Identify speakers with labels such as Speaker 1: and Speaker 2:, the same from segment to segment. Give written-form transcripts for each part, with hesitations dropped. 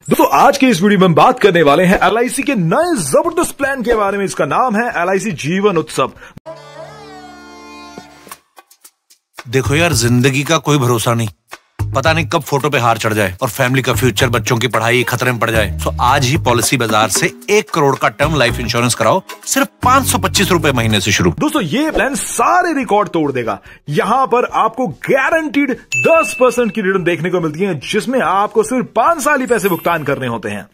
Speaker 1: दोस्तों आज के इस वीडियो में हम बात करने वाले हैं LIC के नए जबरदस्त प्लान के बारे में। इसका नाम है LIC जीवन उत्सव।
Speaker 2: देखो यार, जिंदगी का कोई भरोसा नहीं, पता नहीं कब फोटो पे हार चढ़ जाए और फैमिली का फ्यूचर, बच्चों की पढ़ाई खतरे में पड़ जाए। तो आज ही पॉलिसी बाजार से 1 करोड़ का टर्म लाइफ इंश्योरेंस कराओ, सिर्फ 525 रुपए महीने से शुरू।
Speaker 1: दोस्तों ये प्लान सारे रिकॉर्ड तोड़ देगा। यहाँ पर आपको गारंटीड 10% की रिटर्न देखने को मिलती है, जिसमें आपको सिर्फ 5 साल ही पैसे भुगतान करने होते हैं।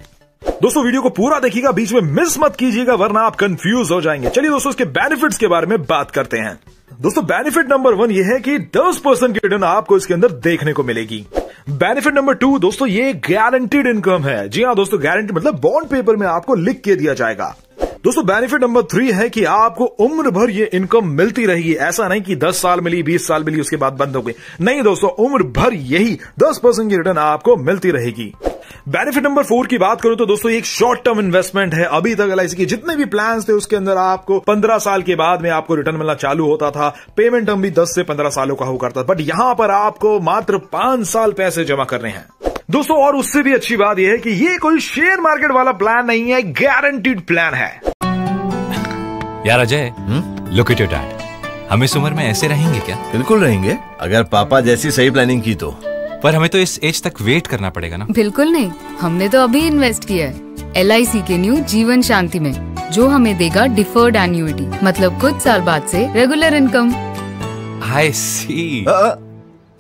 Speaker 1: दोस्तों वीडियो को पूरा देखिएगा, बीच में मिस मत कीजिएगा वरना आप कंफ्यूज हो जाएंगे। चलिए दोस्तों इसके बेनिफिट्स के बारे में बात करते हैं। दोस्तों बेनिफिट नंबर 1 ये है कि 10% की रिटर्न आपको इसके अंदर देखने को मिलेगी। बेनिफिट नंबर 2 दोस्तों ये गारंटीड इनकम है। जी हाँ दोस्तों, गारंटी मतलब बॉन्ड पेपर में आपको लिख के दिया जाएगा। दोस्तों बेनिफिट नंबर 3 है कि आपको उम्र भर ये इनकम मिलती रहेगी। ऐसा नहीं कि 10 साल मिली, 20 साल मिली, उसके बाद बंद हो गई। नहीं दोस्तों, उम्र भर यही 10% की रिटर्न आपको मिलती रहेगी। बेनिफिट नंबर 4 की बात करूं तो दोस्तों एक शॉर्ट टर्म इन्वेस्टमेंट है। अभी तक LIC के जितने भी प्लान्स थे उसके अंदर आपको 15 साल के बाद में आपको रिटर्न मिलना चालू होता था। पेमेंट टर्म भी 10 से 15 सालों का हुआ करता था, बट यहां पर आपको मात्र 5 साल पैसे जमा करने हैं दोस्तों। और उससे भी अच्छी बात यह है कि ये कोई शेयर मार्केट वाला प्लान नहीं है, गारंटीड प्लान है।
Speaker 3: यार Ajay, look at your dad, हम इस उम्र में ऐसे रहेंगे क्या?
Speaker 4: बिल्कुल रहेंगे, अगर पापा जैसी सही प्लानिंग की तो।
Speaker 3: पर हमें तो इस एज तक वेट करना पड़ेगा ना?
Speaker 5: बिल्कुल नहीं, हमने तो अभी इन्वेस्ट किया है LIC के न्यू जीवन शांति में, जो हमें देगा डिफर्ड एन्युइटी, मतलब कुछ साल बाद से रेगुलर इनकम।
Speaker 3: आई सी।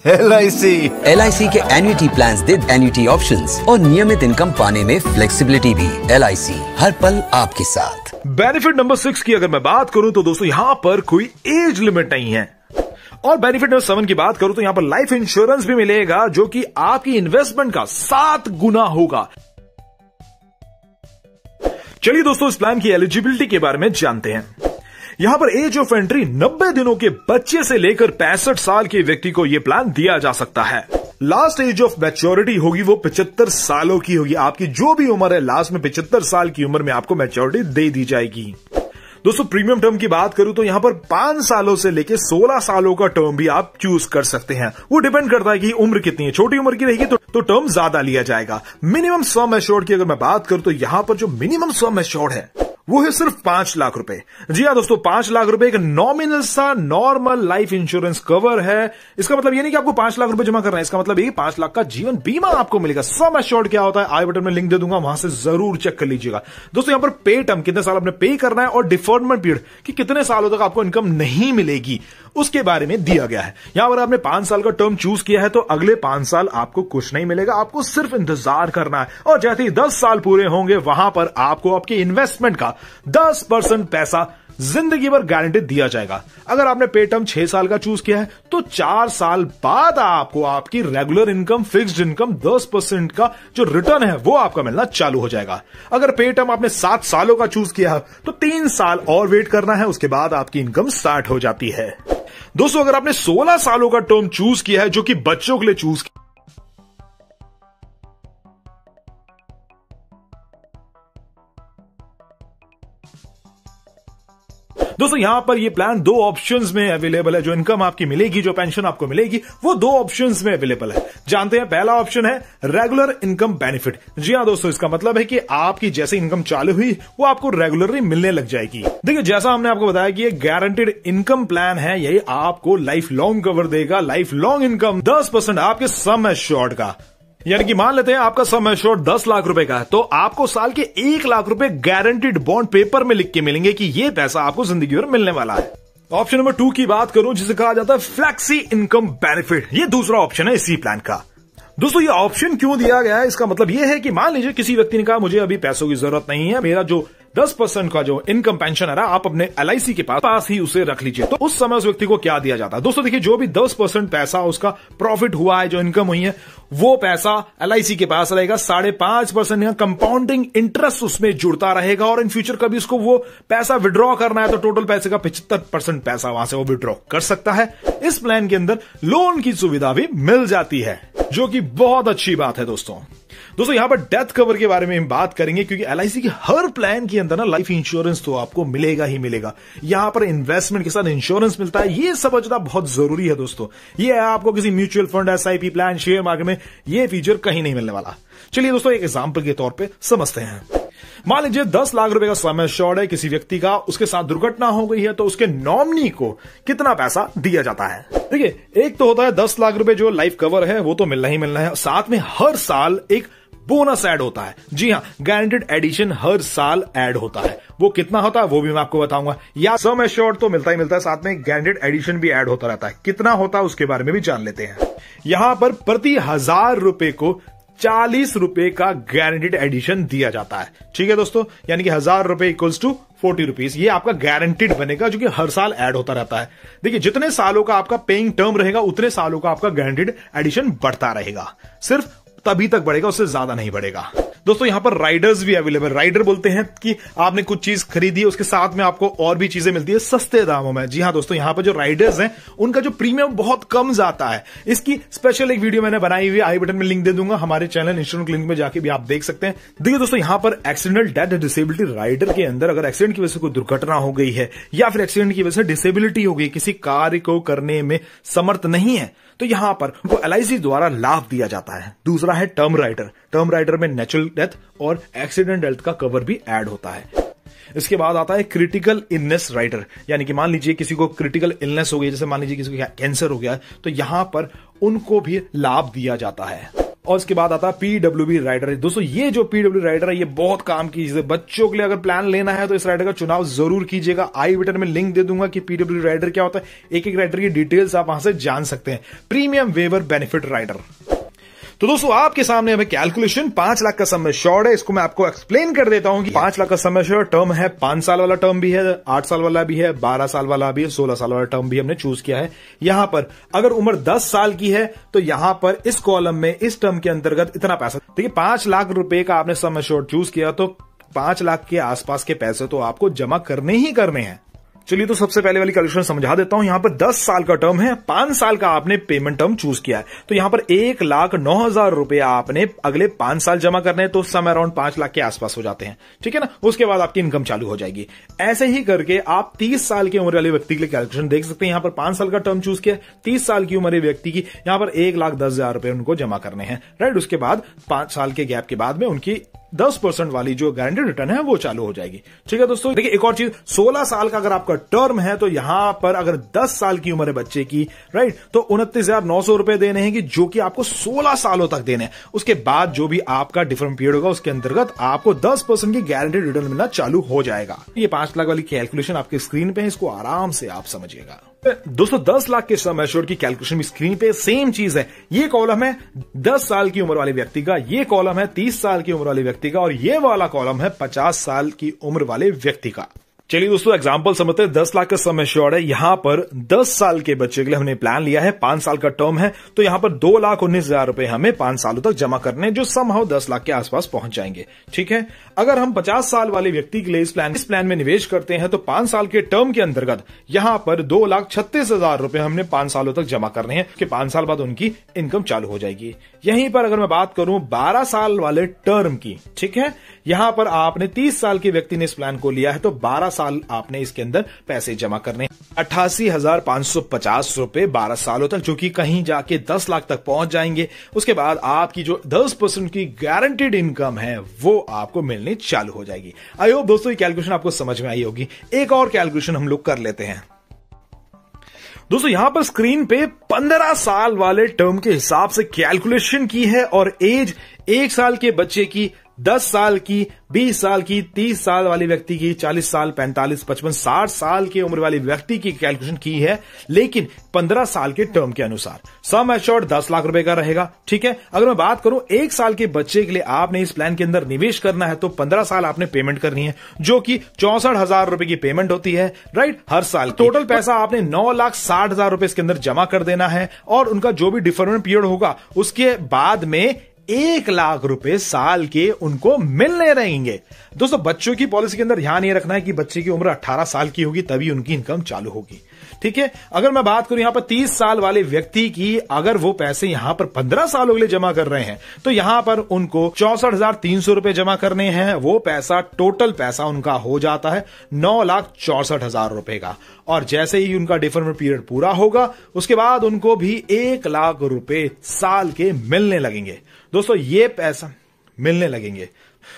Speaker 6: LIC के एन्युटी प्लान्स दे एन्युटी ऑप्शंस और नियमित इनकम पाने में फ्लेक्सिबिलिटी भी। LIC हर पल आपके साथ।
Speaker 1: बेनिफिट नंबर 6 की अगर मैं बात करूं तो दोस्तों यहां पर कोई एज लिमिट नहीं है। और बेनिफिट नंबर 7 की बात करूं तो यहां पर लाइफ इंश्योरेंस भी मिलेगा, जो कि आपकी इन्वेस्टमेंट का 7 गुना होगा। चलिए दोस्तों इस प्लान की एलिजिबिलिटी के बारे में जानते हैं। यहां पर एज ऑफ एंट्री 90 दिनों के बच्चे से लेकर 65 साल के व्यक्ति को यह प्लान दिया जा सकता है। लास्ट एज ऑफ मैच्योरिटी होगी वो 75 सालों की होगी। आपकी जो भी उम्र है, लास्ट में 75 साल की उम्र में आपको मैच्योरिटी दे दी जाएगी। दोस्तों प्रीमियम टर्म की बात करूं तो यहां पर 5 सालों से लेकर 16 सालों का टर्म भी आप चूज कर सकते हैं। वो डिपेंड करता है कि उम्र कितनी है। छोटी उम्र की रहेगी तो टर्म ज्यादा लिया जाएगा। मिनिमम सम एश्योर्ड की अगर मैं बात करूं तो यहां पर जो मिनिमम सम एश्योर्ड है वो है सिर्फ 5 लाख रुपए। जी हाँ दोस्तों, 5 लाख रुपए एक नॉमिनल सा नॉर्मल लाइफ इंश्योरेंस कवर है। इसका मतलब ये नहीं कि आपको 5 लाख रुपए जमा करना है, इसका मतलब ये 5 लाख का जीवन बीमा आपको मिलेगा। सम एश्योर्ड क्या होता है आई बटन में लिंक दे दूंगा, वहां से जरूर चेक कर लीजिएगा। दोस्तों यहां पर पे टर्म कितने साल आपने पे करना है और डिफर्डमेंट पीरियड कि कितने सालों तक आपको इनकम नहीं मिलेगी उसके बारे में दिया गया है। यहां पर आपने 5 साल का टर्म चूज किया है तो अगले 5 साल आपको कुछ नहीं मिलेगा, आपको सिर्फ इंतजार करना है। और जैसे ही 10 साल पूरे होंगे वहां पर आपको आपके इन्वेस्टमेंट का 10% पैसा जिंदगी भर गारंटी दिया जाएगा। अगर आपने पे टर्म 6 साल का चूज किया है तो 4 साल बाद आपको आपकी रेगुलर इनकम, फिक्स्ड इनकम 10% का जो रिटर्न है वो आपका मिलना चालू हो जाएगा। अगर पे टर्म आपने 7 सालों का चूज किया है तो 3 साल और वेट करना है, उसके बाद आपकी इनकम स्टार्ट हो जाती है। दोस्तों अगर आपने 16 सालों का टर्म चूज किया है, जो कि बच्चों के लिए चूज किया, दोस्तों यहां पर ये प्लान 2 ऑप्शंस में अवेलेबल है। जो इनकम आपकी मिलेगी, जो पेंशन आपको मिलेगी, वो 2 ऑप्शंस में अवेलेबल है। जानते हैं, पहला ऑप्शन है रेगुलर इनकम बेनिफिट। जी हां दोस्तों, इसका मतलब है कि आपकी जैसे इनकम चालू हुई वो आपको रेगुलरली मिलने लग जाएगी। देखिए जैसा हमने आपको बताया कि ये गारंटेड इनकम प्लान है, यही आपको लाइफ लॉन्ग कवर देगा। लाइफ लॉन्ग इनकम 10% आपके सम एश्योर्ड का, यानी कि मान लेते हैं आपका सम एश्योर्ड 10 लाख रुपए का है तो आपको साल के 1 लाख रुपए गारंटीड बॉन्ड पेपर में लिख के मिलेंगे कि ये पैसा आपको जिंदगी भर मिलने वाला है। ऑप्शन नंबर 2 की बात करूं जिसे कहा जाता है फ्लेक्सी इनकम बेनिफिट, ये दूसरा ऑप्शन है इसी प्लान का। दोस्तों ये ऑप्शन क्यों दिया गया है, इसका मतलब ये है कि मान लीजिए किसी व्यक्ति ने कहा मुझे अभी पैसों की जरूरत नहीं है, मेरा जो 10% का जो इनकम पेंशन है ना, आप अपने LIC के पास ही उसे रख लीजिए। तो उस समय उस व्यक्ति को क्या दिया जाता है? दोस्तों देखिए, जो भी 10% पैसा उसका प्रॉफिट हुआ है, जो इनकम हुई है, वो पैसा LIC के पास रहेगा। 5.5% यहाँ कंपाउंडिंग इंटरेस्ट उसमें जुड़ता रहेगा और इन फ्यूचर कभी उसको वो पैसा विड्रॉ करना है तो टोटल पैसे का 75% पैसा वहां से वो विड्रॉ कर सकता है। इस प्लान के अंदर लोन की सुविधा भी मिल जाती है, जो कि बहुत अच्छी बात है दोस्तों। दोस्तों यहां पर डेथ कवर के बारे में हम बात करेंगे, क्योंकि LIC के हर प्लान के अंदर ना लाइफ इंश्योरेंस तो आपको मिलेगा ही मिलेगा। यहां पर इन्वेस्टमेंट के साथ इंश्योरेंस मिलता है, ये समझना बहुत जरूरी है दोस्तों। ये आपको किसी mutual fund, SIP plan, share market में ये फीचर कहीं नहीं मिलने वाला। चलिए दोस्तों एक एग्जांपल के तौर पे समझते हैं। मान लीजिए 10 लाख रुपए का सम एश्योर्ड है किसी व्यक्ति का, उसके साथ दुर्घटना हो गई है तो उसके नॉमिनी को कितना पैसा दिया जाता है। देखिए, एक तो होता है 10 लाख रुपए जो लाइफ कवर है वो तो मिलना ही मिलना है, साथ में हर साल एक बोनस ऐड होता है। जी हां, गारंटेड एडिशन हर साल ऐड होता है। वो कितना होता है वो भी मैं आपको बताऊंगा। या सम एश्योर्ड तो मिलता ही मिलता है, साथ में गारंटेड एडिशन भी ऐड होता रहता है। कितना होता है उसके बारे में भी जान लेते हैं। यहां पर प्रति 1000 रुपए को 40 रुपए का गारंटेड एडिशन दिया जाता है। ठीक है दोस्तों, यानी कि 1000 रुपए इक्वल्स टू 40 रुपीज, ये आपका गारंटेड बनेगा जो कि हर साल ऐड होता रहता है। देखिए, जितने सालों का आपका पेइंग टर्म रहेगा उतने सालों का आपका गारंटेड एडिशन बढ़ता रहेगा, सिर्फ तभी तक बढ़ेगा, उससे ज्यादा नहीं बढ़ेगा। दोस्तों यहां पर राइडर्स भी अवेलेबल। राइडर बोलते हैं कि आपने कुछ चीज खरीदी है, उसके साथ में आपको और भी चीजें मिलती है सस्ते दामों में। जी हां दोस्तों, यहां पर जो राइडर्स हैं उनका जो प्रीमियम बहुत कम जाता है। इसकी स्पेशल एक वीडियो मैंने बनाई हुई है, आई बटन में लिंक दे दूंगा, हमारे चैनल इंश्योरेंस क्लिनिक में जाके भी आप देख सकते हैं। देखिए दोस्तों, यहां पर एक्सीडेंटल डेथ डिसेबिलिटी राइडर के अंदर अगर एक्सीडेंट की वजह से कोई दुर्घटना हो गई है या फिर एक्सीडेंट की वजह से डिसेबिलिटी हो गई, किसी कार्य को करने में समर्थ नहीं है, तो यहां पर उनको एलआईसी द्वारा लाभ दिया जाता है। दूसरा है टर्म राइडर। टर्म राइडर में नेचुरल डेथ और एक्सीडेंट डेथ का कवर भी ऐड होता है। इसके बाद आता है क्रिटिकल इलनेस राइडर, यानी कि मान लीजिए किसी को क्रिटिकल इलनेस हो गई, जैसे मान लीजिए किसी को कैंसर हो गया, तो यहां पर उनको भी लाभ दिया जाता है। और इसके बाद आता है पीडब्ल्यूबी राइडर। दोस्तों ये जो पीडब्ल्यू राइडर है ये बहुत काम की चीज है। बच्चों के लिए अगर प्लान लेना है तो इस राइडर का चुनाव जरूर कीजिएगा। आई बटन में लिंक दे दूंगा कि पीडब्ल्यू राइडर क्या होता है, एक एक राइडर की डिटेल्स आप वहां से जान सकते हैं। Premium waiver benefit rider. तो दोस्तों आपके सामने हमें कैलकुलेशन 5 लाख का सम एश्योर्ड है, इसको मैं आपको एक्सप्लेन कर देता हूं कि 5 लाख का सम एश्योर्ड टर्म है। 5 साल वाला टर्म भी है, 8 साल वाला भी है, 12 साल वाला भी है, 16 साल वाला टर्म भी हमने चूज किया है। यहां पर अगर उम्र 10 साल की है तो यहां पर इस कॉलम में इस टर्म के अंतर्गत इतना पैसा, देखिए 5 लाख रुपए का आपने सम एश्योर्ड चूज किया तो 5 लाख के आसपास के पैसे तो आपको जमा करने ही करने हैं। चलिए तो सबसे पहले वाली कैलकुलेशन समझा देता हूं। यहां पर 10 साल का टर्म है, 5 साल का आपने पेमेंट टर्म चूज किया है, तो यहां पर 1,09,000 रुपए आपने अगले 5 साल जमा करने हैं, तो सम अराउंड 5 लाख के आसपास हो जाते हैं। ठीक है ना, उसके बाद आपकी इनकम चालू हो जाएगी। ऐसे ही करके आप 30 साल की उम्र वाले व्यक्ति के लिए कैलकुलेशन देख सकते हैं। यहां पर 5 साल का टर्म चूज किया, 30 साल की उम्र व्यक्ति की यहां पर 1,10,000 रुपए उनको जमा करने हैं, राइट। उसके बाद 5 साल के गैप के बाद में उनकी 10% वाली जो गारंटेड रिटर्न है वो चालू हो जाएगी। ठीक है दोस्तों, देखिए एक और चीज, 16 साल का अगर आपका टर्म है तो यहां पर अगर 10 साल की उम्र है बच्चे की, राइट, तो 29,900 रुपए देने हैं कि जो कि आपको 16 सालों तक देने हैं। उसके बाद जो भी आपका डिफरेंट पीरियड होगा उसके अंतर्गत आपको 10% की गारंटेड रिटर्न मिलना चालू हो जाएगा। ये 5 लाख वाली कैलकुलेशन आपके स्क्रीन पे है, इसको आराम से आप समझिएगा। दोस्तों 10 लाख के सम एश्योर्ड की कैलकुलेशन भी स्क्रीन पे सेम चीज है। ये कॉलम है 10 साल की उम्र वाले व्यक्ति का, ये कॉलम है 30 साल की उम्र वाले व्यक्ति का, और ये वाला कॉलम है 50 साल की उम्र वाले व्यक्ति का। चलिए दोस्तों एग्जांपल समझते हैं। 10 लाख का सम एश्योर्ड है, यहां पर 10 साल के बच्चे के लिए हमने प्लान लिया है, 5 साल का टर्म है, तो यहां पर 2,19,000 रुपए हमें 5 सालों तक जमा करने, जो समहाउ 10 लाख के आसपास पहुंच जाएंगे। ठीक है, अगर हम 50 साल वाले व्यक्ति के लिए इस प्लान में निवेश करते हैं तो 5 साल के टर्म के अंतर्गत यहां पर 2,36,000 रुपए हमने 5 सालों तक जमा करने हैं, कि 5 साल बाद उनकी इनकम चालू हो जाएगी। यहीं पर अगर मैं बात करूं 12 साल वाले टर्म की, ठीक है, यहां पर आपने 30 साल के व्यक्ति ने इस प्लान को लिया है तो 12 साल आपने इसके अंदर पैसे जमा करने, 88,550 रुपए 12 सालों तक, जो कि कहीं जाके 10 लाख तक पहुंच जाएंगे। उसके बाद आपकी जो 10% की गारंटीड इनकम है वो आपको मिलनी चालू हो जाएगी। आई होप दोस्तों ये कैलकुलेशन आपको समझ में आई होगी। एक और कैलकुलेशन हम लोग कर लेते हैं। दोस्तों यहां पर स्क्रीन पे 15 साल वाले टर्म के हिसाब से कैलकुलेशन की है, और एज 1 साल के बच्चे की, 10 साल की, 20 साल की, 30 साल वाले व्यक्ति की, 40 साल, 45, 55, 60 साल की उम्र वाले व्यक्ति की कैलकुलेशन की है, लेकिन 15 साल के टर्म के अनुसार। सम एश्योर्ड 10 लाख रुपए का रहेगा। ठीक है, अगर मैं बात करूं 1 साल के बच्चे के लिए आपने इस प्लान के अंदर निवेश करना है तो 15 साल आपने पेमेंट करनी है, जो कि 64,000 रुपए की पेमेंट होती है, राइट, हर साल। टोटल पैसा आपने 9,60,000 रुपए इसके अंदर जमा कर देना है, और उनका जो भी डिफरेंट पीरियड होगा उसके बाद में 1 लाख रुपए साल के उनको मिलने रहेंगे। दोस्तों बच्चों की पॉलिसी के अंदर ध्यान ये रखना है कि बच्चे की उम्र 18 साल की होगी तभी उनकी इनकम चालू होगी। ठीक है, अगर मैं बात करूं यहां पर 30 साल वाले व्यक्ति की, अगर वो पैसे यहां पर 15 सालों के लिए जमा कर रहे हैं तो यहां पर उनको 64,300 रुपए जमा करने हैं। वो पैसा, टोटल पैसा उनका हो जाता है 9,64,000 रुपए का, और जैसे ही उनका डिफरेंट पीरियड पूरा होगा उसके बाद उनको भी 1 लाख रुपए साल के मिलने लगेंगे। दोस्तों ये पैसा मिलने लगेंगे।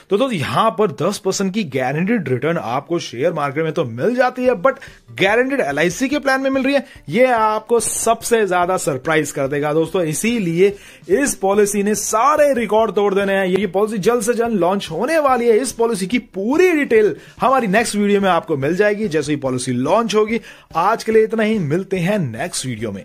Speaker 1: तो दोस्तों यहां पर 10% की गारंटीड रिटर्न आपको शेयर मार्केट में तो मिल जाती है, बट गारंटीड LIC के प्लान में मिल रही है, ये आपको सबसे ज्यादा सरप्राइज कर देगा दोस्तों। इसीलिए इस पॉलिसी ने सारे रिकॉर्ड तोड़ देने हैं। ये पॉलिसी जल्द से जल्द लॉन्च होने वाली है। इस पॉलिसी की पूरी डिटेल हमारी नेक्स्ट वीडियो में आपको मिल जाएगी जैसे ही पॉलिसी लॉन्च होगी। आज के लिए इतना ही, मिलते हैं नेक्स्ट वीडियो में।